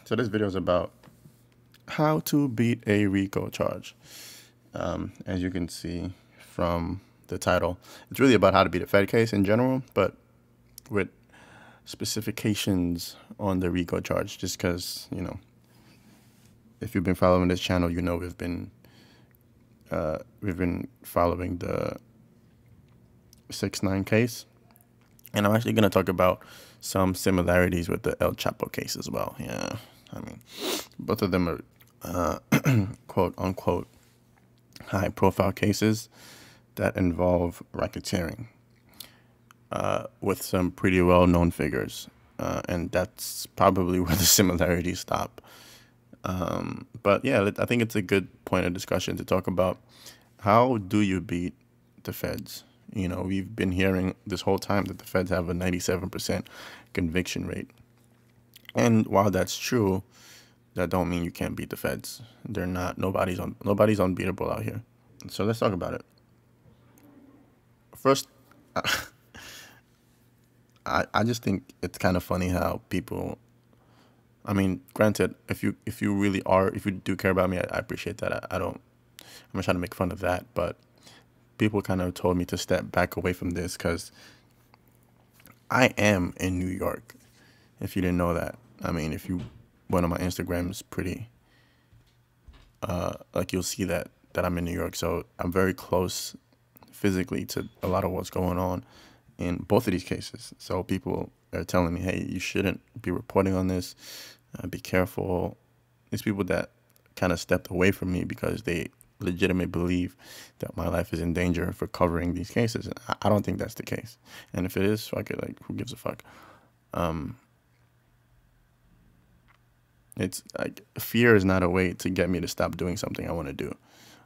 So this video is about how to beat a RICO charge. As you can see from the title, it's really about how to beat a Fed case in general, but with specifications on the RICO charge, just because, you know, if you've been following this channel, you know we've been following the 6ix9ine case, and I'm actually going to talk about some similarities with the El Chapo case as well. Yeah, I mean, both of them are quote unquote high profile cases that involve racketeering with some pretty well known figures, and that's probably where the similarities stop. But yeah, I think it's a good point of discussion to talk about how do you beat the feds. You know, we've been hearing this whole time that the feds have a 97% conviction rate. And while that's true, that don't mean you can't beat the feds. They're not, nobody's unbeatable out here. So let's talk about it. First, I just think it's kind of funny how people, I mean, granted, if you do care about me, I appreciate that. I'm not trying to make fun of that, but people kind of told me to step back away from this because I am in New York. If you didn't know that, I mean, if you went on my Instagram, it's pretty, like you'll see that I'm in New York. So I'm very close physically to a lot of what's going on in both of these cases. So people are telling me, hey, you shouldn't be reporting on this. Be careful. These people that kind of stepped away from me because they legitimately believe that my life is in danger for covering these cases. And I don't think that's the case. And if it is, fuck it, like, who gives a fuck? It's like, fear is not a way to get me to stop doing something I want to do.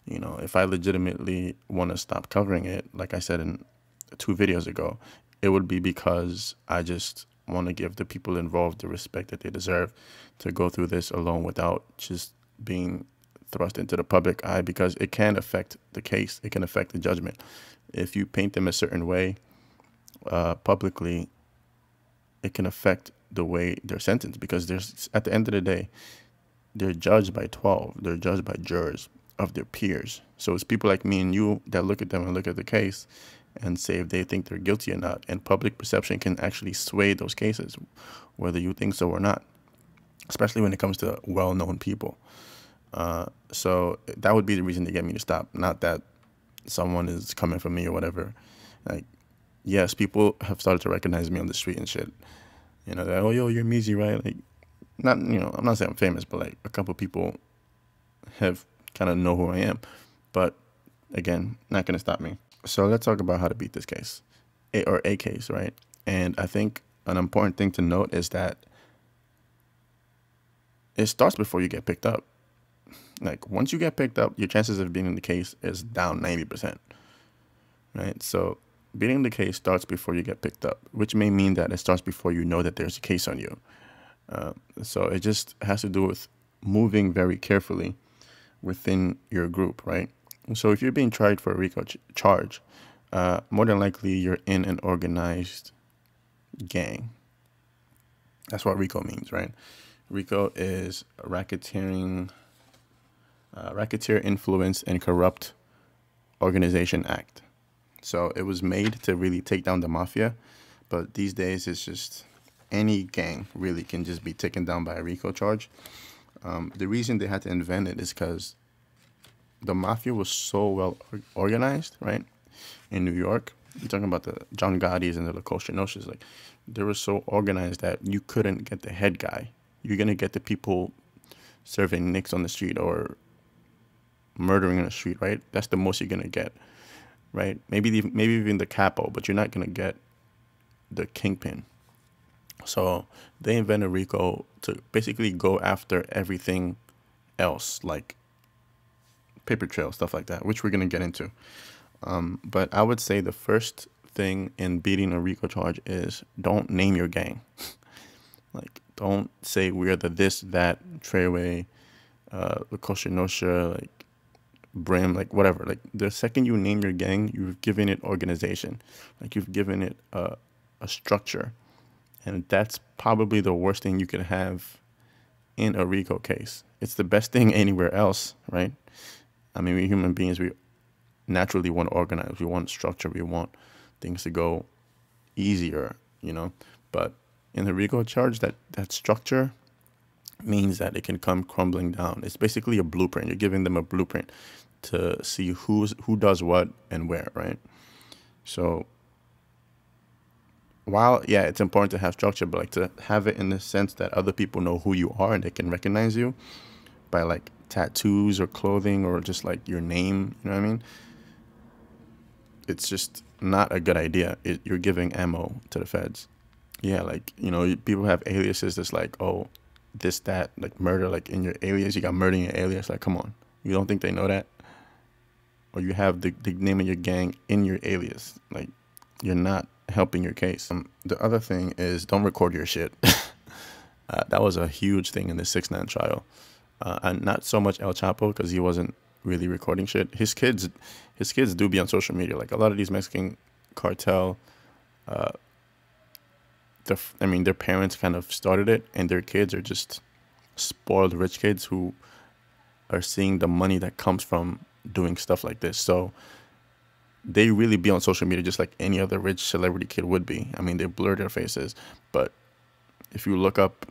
You know, if I legitimately want to stop covering it, like I said in 2 videos ago, it would be because I just want to give the people involved the respect that they deserve to go through this alone without just being thrust into the public eye, because it can affect the case. It can affect the judgment. If you paint them a certain way publicly, it can affect the way they're sentenced, because there's, at the end of the day, they're judged by 12. They're judged by jurors of their peers. So it's people like me and you that look at them and look at the case and say if they think they're guilty or not. And public perception can actually sway those cases, whether you think so or not, especially when it comes to well-known people. So that would be the reason to get me to stop. Not that someone is coming for me or whatever. Like, yes, people have started to recognize me on the street and shit. You know, they're, oh, yo, you're Meezy, right? Like, not, you know, I'm not saying I'm famous, but like a couple people have kind of know who I am. But again, not going to stop me. So let's talk about how to beat this case, a case, right? And I think an important thing to note is that it starts before you get picked up. Like, once you get picked up, your chances of being in the case is down 90%, right? So beating the case starts before you get picked up, which may mean that it starts before you know that there's a case on you. So it just has to do with moving very carefully within your group, right? So if you're being tried for a RICO charge, more than likely you're in an organized gang. That's what RICO means, right? RICO is Racketeer Influence and Corrupt Organization Act. So it was made to really take down the mafia, but these days it's just any gang really can just be taken down by a RICO charge. The reason they had to invent it is because the mafia was so well organized, right? In New York, you're talking about the John Gottis and the La Cosa Nostras. Like, they were so organized that you couldn't get the head guy. You're gonna get the people serving nicks on the street or murdering on the street, right? That's the most you're gonna get, right? Maybe even the capo, but you're not gonna get the kingpin. So they invented RICO to basically go after everything else, like paper trail, stuff like that, which we're gonna get into. But I would say the first thing in beating a RICO charge is don't name your gang. Like, don't say we're the this, that, Treyway, La Cosa Nostra, like Brim, like whatever. Like, the second you name your gang, you've given it organization. Like, you've given it a structure. And that's probably the worst thing you could have in a RICO case. It's the best thing anywhere else, right? I mean, we human beings, we naturally want to organize. We want structure. We want things to go easier, you know. But in the RICO charge, that structure means that it can come crumbling down. It's basically a blueprint. You're giving them a blueprint to see who does what and where, right? So while, yeah, it's important to have structure, but like to have it in the sense that other people know who you are and they can recognize you by like tattoos or clothing or just like your name, you know what I mean? It's just not a good idea. You're giving ammo to the feds. Yeah, like, you know, people have aliases that's like, oh, this, that, like murder, like in your alias, you got murder in your alias. Like, come on. You don't think they know that? Or you have the name of your gang in your alias. Like, you're not helping your case. The other thing is don't record your shit. That was a huge thing in the 6ix9ine trial. And not so much El Chapo because he wasn't really recording shit. His kids do be on social media. Like a lot of these Mexican cartel, I mean, their parents kind of started it, and their kids are just spoiled rich kids who are seeing the money that comes from doing stuff like this. So they really be on social media just like any other rich celebrity kid would be. I mean, they blur their faces, but if you look up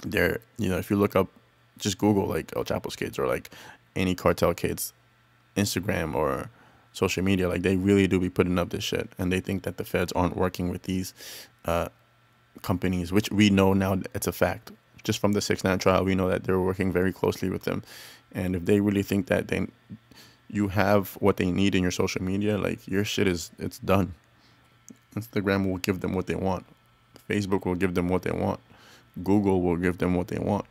if you look up, just Google like El Chapo's kids or like any cartel kids, Instagram or social media, like they really do be putting up this shit, and they think that the feds aren't working with these companies, which we know now it's a fact. Just from the 6ix9ine trial, we know that they're working very closely with them. And if they really think that you have what they need in your social media, like your shit it's done. Instagram will give them what they want. Facebook will give them what they want. Google will give them what they want.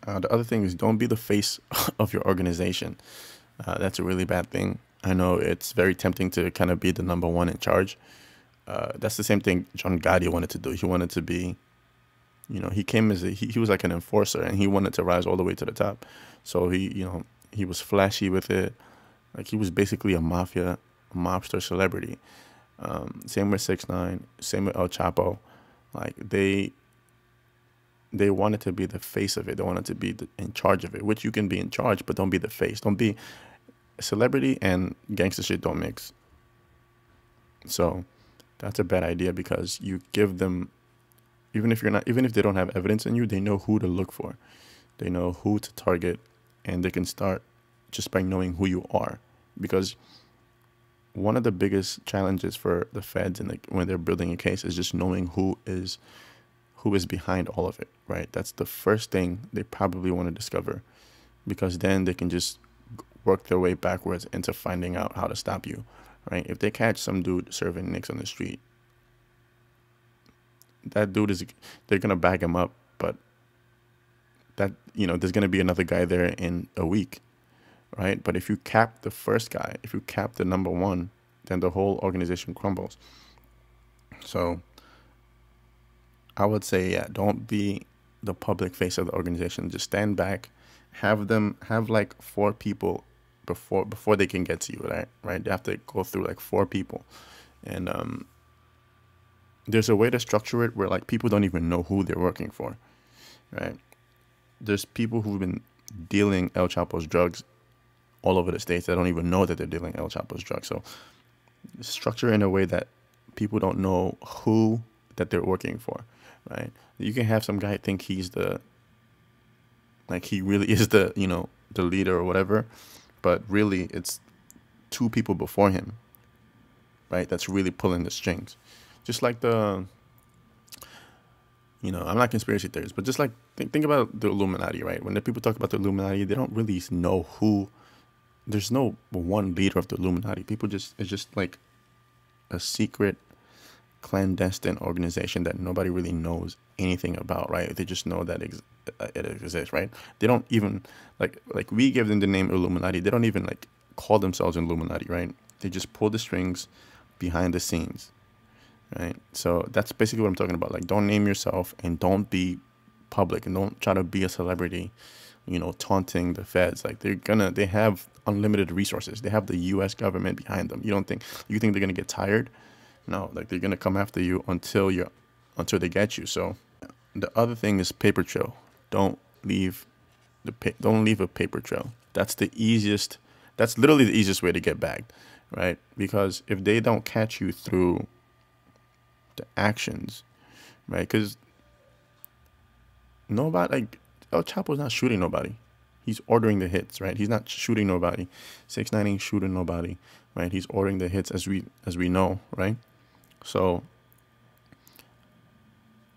The other thing is don't be the face of your organization. That's a really bad thing. I know it's very tempting to kind of be the number one in charge. That's the same thing John Gotti wanted to do. He wanted to be, you know, he came as he was like an enforcer, and he wanted to rise all the way to the top. So he was flashy with it. Like he was basically a mobster celebrity. Same with 6ix9ine, same with El Chapo. Like they wanted to be the face of it. They wanted to be in charge of it, which you can be in charge, but don't be the face. Don't be celebrity and gangster shit don't mix. So that's a bad idea because you give them, even if they don't have evidence in you, they know who to look for. They know who to target, and they can start just by knowing who you are. Because one of the biggest challenges for the feds and like when they're building a case is just knowing who is behind all of it, right? That's the first thing they probably want to discover, because then they can just work their way backwards into finding out how to stop you, right? If they catch some dude serving nicks on the street, that dude they're going to bag him up, but that, you know, there's going to be another guy there in a week, right? But if you cap the first guy, if you cap the number one, then the whole organization crumbles. So I would say, yeah, don't be the public face of the organization. Just stand back, have like 4 people before they can get to you, right? They have to go through like 4 people, and there's a way to structure it where like people don't even know who they're working for, right? There's people who've been dealing El Chapo's drugs all over the states that don't even know that they're dealing El Chapo's drugs. So structure in a way that people don't know who that they're working for, right? You can have some guy think he really is the, you know, the leader or whatever, but really it's 2 people before him, right? That's really pulling the strings. Just like I'm not conspiracy theorist, but just like think about the Illuminati, right? When the people talk about the Illuminati, they don't really know who. There's no one leader of the Illuminati. It's just like a secret, clandestine organization that nobody really knows anything about, right? They just know that it exists, right? They don't even like we give them the name Illuminati. They don't even like call themselves Illuminati, right? They just pull the strings behind the scenes, right? So that's basically what I'm talking about. Like, don't name yourself and don't be public and don't try to be a celebrity, you know, taunting the feds. Like they have unlimited resources. They have the U.S. government behind them. You think they're gonna get tired? No, like they're gonna come after you until until they get you. So the other thing is paper trail. Don't leave don't leave a paper trail. That's the easiest. That's literally the easiest way to get bagged, right? Because if they don't catch you through the actions, right? Because nobody, like, El Chapo's not shooting nobody. He's ordering the hits, right? He's not shooting nobody. 6ix9ine ain't shooting nobody, right? He's ordering the hits, as we know, right? So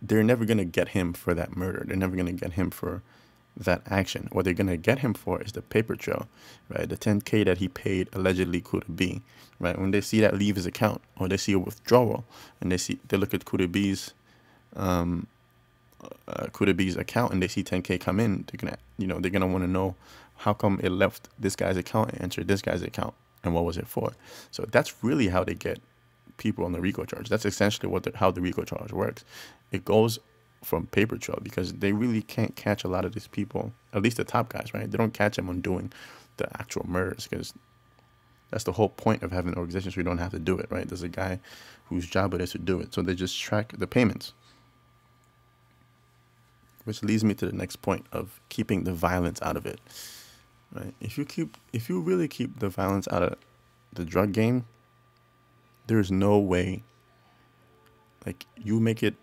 they're never gonna get him for that murder. They're never gonna get him for that action. What they're gonna get him for is the paper trail, right? The 10K that he paid allegedly could be, right? When they see that leave his account, or they see a withdrawal, and they look at Kuda B's account, and they see 10K come in, they're gonna want to know how come it left this guy's account and entered this guy's account, and what was it for. So that's really how they get people on the RICO charge. That's essentially how the RICO charge works. It goes from paper trail, because they really can't catch a lot of these people, at least the top guys, right? They don't catch them on doing the actual murders, because that's the whole point of having an organization, so you don't have to do it, right? There's a guy whose job it is to do it, so they just track the payments. Which leads me to the next point of keeping the violence out of it, right? If you really keep the violence out of the drug game, there's no way, like, you make it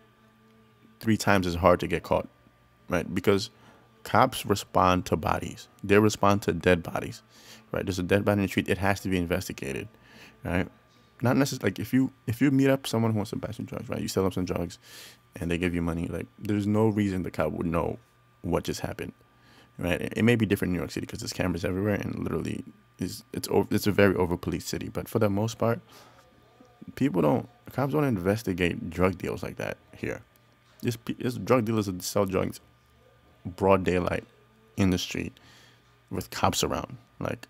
3 times as hard to get caught, right? Because cops respond to bodies. They respond to dead bodies, right? There's a dead body in the street. It has to be investigated, right? Not necessarily, like, if you meet up someone who wants to buy some drugs, right? You sell them some drugs, and they give you money. Like, there's no reason the cop would know what just happened, right? It may be different in New York City because there's cameras everywhere, and literally it's a very over-policed city. But for the most part, cops don't investigate drug deals like that here. There's drug dealers that sell drugs broad daylight in the street with cops around. Like,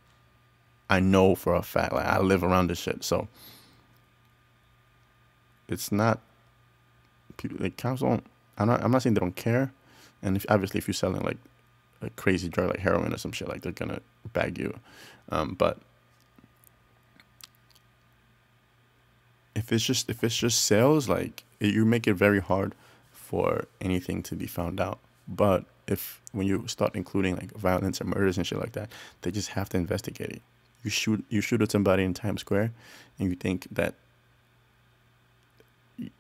I know for a fact, like, I live around this shit. So it's not, like, cops don't, I'm not saying they don't care. And obviously if you're selling like a crazy drug like heroin or some shit, like, they're gonna bag you. But if it's just sales, like, you make it very hard for anything to be found out. But when you start including like violence and murders and shit like that, they just have to investigate it. You shoot at somebody in Times Square, and you think that,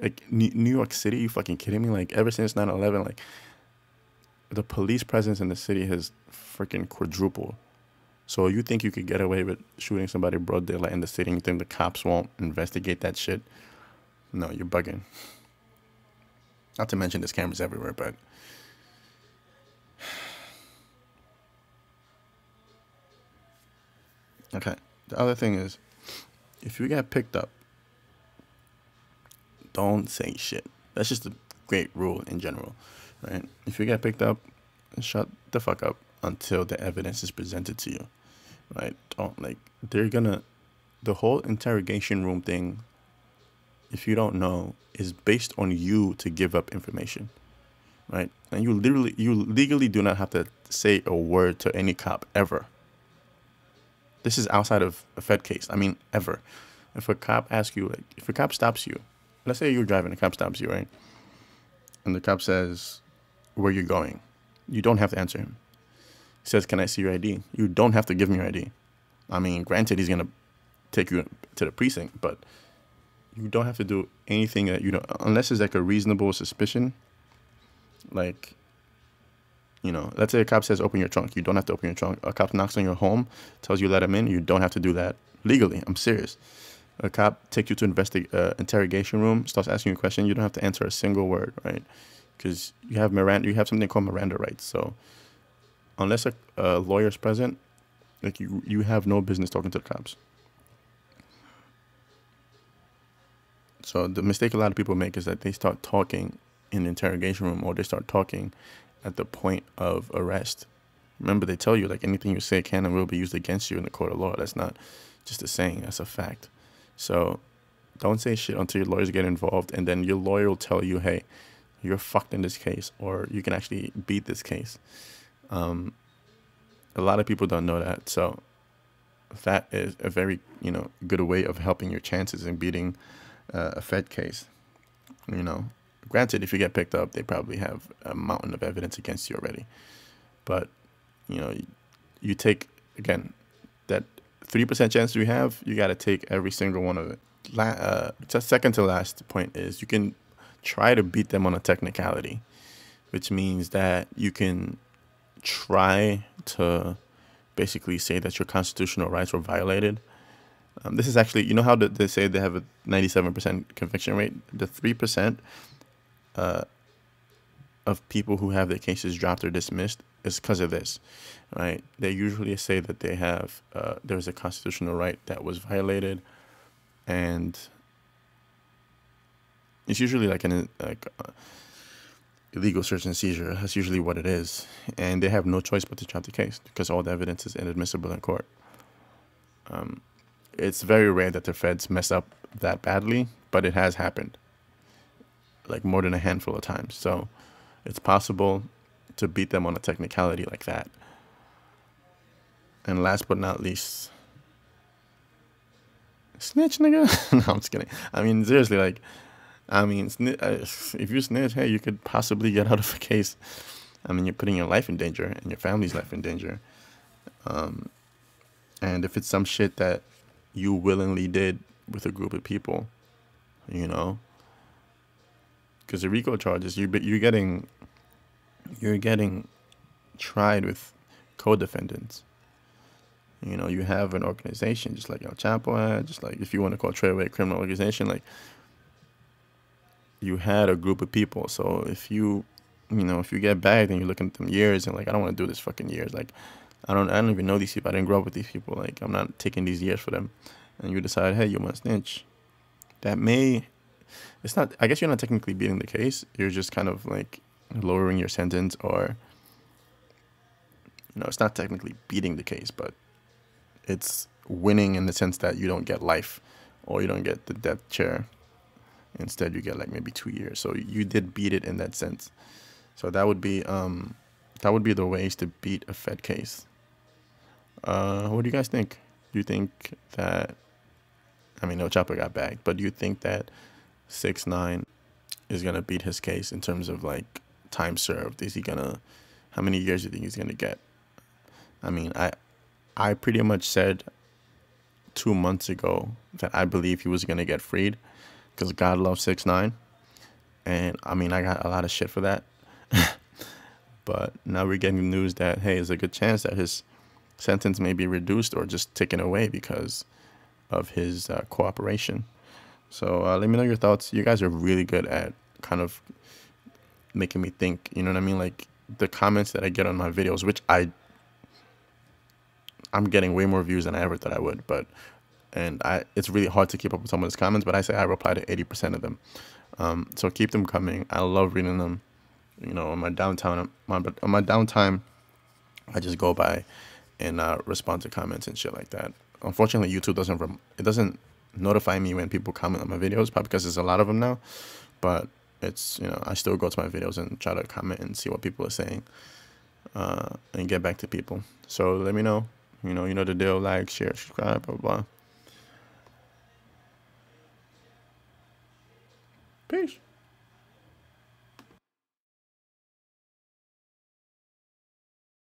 like, New York City, you fucking kidding me? Like, ever since 9/11, like, the police presence in the city has freaking quadrupled. So you think you could get away with shooting somebody broad daylight in the city, and you think the cops won't investigate that shit? No, you're bugging. Not to mention there's cameras everywhere, but okay. The other thing is, if you get picked up, don't say shit. That's just a great rule in general, right? If you get picked up, shut the fuck up until the evidence is presented to you, right? The whole interrogation room thing, if you don't know, is based on you to give up information, right? And you legally do not have to say a word to any cop ever. This is outside of a Fed case. I mean, ever. If a cop asks you, like, if a cop stops you, let's say you're driving, a cop stops you, right? And the cop says, where you going? You don't have to answer him. He says, can I see your ID? You don't have to give him your ID. I mean, granted, he's going to take you to the precinct, but you don't have to do anything that you don't, unless it's like a reasonable suspicion. Like, let's say a cop says, open your trunk. You don't have to open your trunk. A cop knocks on your home, tells you let him in. You don't have to do that legally. I'm serious. A cop takes you to interrogation room, starts asking you a question. You don't have to answer a single word, right? Because you have something called Miranda rights. So unless a lawyer's present, like, you have no business talking to the cops. So the mistake a lot of people make is that they start talking in the interrogation room, or they start talking at the point of arrest. Remember, they tell you, like, anything you say can and will be used against you in the court of law. That's not just a saying, that's a fact. So don't say shit until your lawyers get involved, and then your lawyer will tell you, hey, you're fucked in this case, or you can actually beat this case. A lot of people don't know that. So that is a very, good way of helping your chances in beating a Fed case. Granted, if you get picked up, they probably have a mountain of evidence against you already. But, you know, you take, again, that 3% chance you have, you got to take every single one of it. Just second to last point is you can try to beat them on a technicality, which means that you can try to basically say that your constitutional rights were violated. This is actually, you know how they say they have a 97% conviction rate? The 3% of people who have their cases dropped or dismissed is because of this, right? They usually say that they have, there's a constitutional right that was violated, and it's usually like an illegal search and seizure. That's usually what it is, and they have no choice but to drop the case because all the evidence is inadmissible in court. It's very rare that the feds mess up that badly, but it has happened, like more than a handful of times. So it's possible to beat them on a technicality like that. And last but not least, snitch, nigga. No, I'm just kidding. I mean, seriously, like, I mean, if you snitch, hey, you could possibly get out of a case. I mean, you're putting your life in danger and your family's life in danger. And if it's some shit that you willingly did with a group of people, you know, because the RICO charges, you're getting tried with co-defendants. You know, you have an organization just like El Chapo had, just like if you want to call Treyway a criminal organization, like you had a group of people. So if you get bagged and you're looking at them years and like, I don't want to do this fucking years, like I don't even know these people. I didn't grow up with these people. Like, I'm not taking these years for them. And you decide, hey, you want to snitch. It's not, I guess you're not technically beating the case. You're just kind of like lowering your sentence, or, you know, it's not technically beating the case, but it's winning in the sense that you don't get life or you don't get the death chair. Instead, you get like maybe 2 years. So you did beat it in that sense. So that would be the ways to beat a Fed case. What do you guys think? Do you think that, I mean, no, Chapo got bagged, but do you think that 6ix9ine is going to beat his case in terms of like time served? How many years do you think he's going to get? I mean, I pretty much said 2 months ago that I believe he was going to get freed because God loves 6ix9ine. And I mean, I got a lot of shit for that. But now we're getting news that, hey, there's a good chance that his sentence may be reduced or just taken away because of his cooperation. So let me know your thoughts. You guys are really good at kind of making me think, you know what I mean? Like the comments that I get on my videos, which I'm getting way more views than I ever thought I would, it's really hard to keep up with some of those comments, but I say I reply to 80% of them. So keep them coming. I love reading them. You know, on my downtime, I just go by and respond to comments and shit like that. Unfortunately, YouTube doesn't notify me when people comment on my videos, probably because there's a lot of them now. But it's, you know, I still go to my videos and try to comment and see what people are saying, and get back to people. So let me know. You know the deal. Like, share, subscribe, blah blah. Peace.